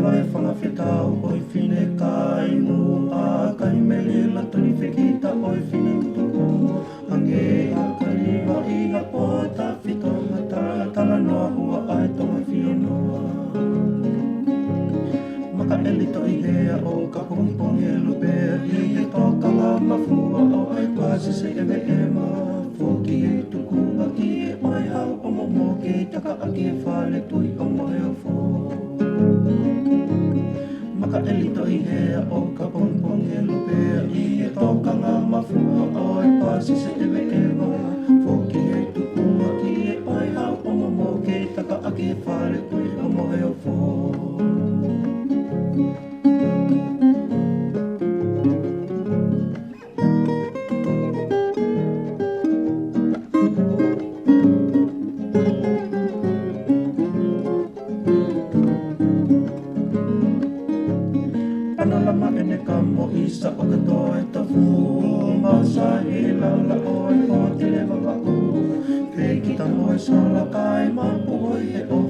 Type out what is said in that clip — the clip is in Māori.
vai whangawhetau oi whine kai mua kai melila tuni whekita oi whine tuku hange a kariwa i ha pota whitonga tala noa hua ai tonga whionoa maka elito i hea o ka pongpongi e lupea i he tokanga mafua o ai pasi se ewe ema Foki e tuku aki e mai hau o momo ke taka aki e whale tui o moe o fō Maka elito i hea o ka pongpong e lupea i e tokanga mafua o e pasi se ewe ewa Foki e tuku aki e mai hau o momo ke taka aki e whale tui o moe o fō Panalama ene kamo isa o katoa e tafu Mausa i laula oi o te lewa waku Kei kita moe sola kai mapu oi e o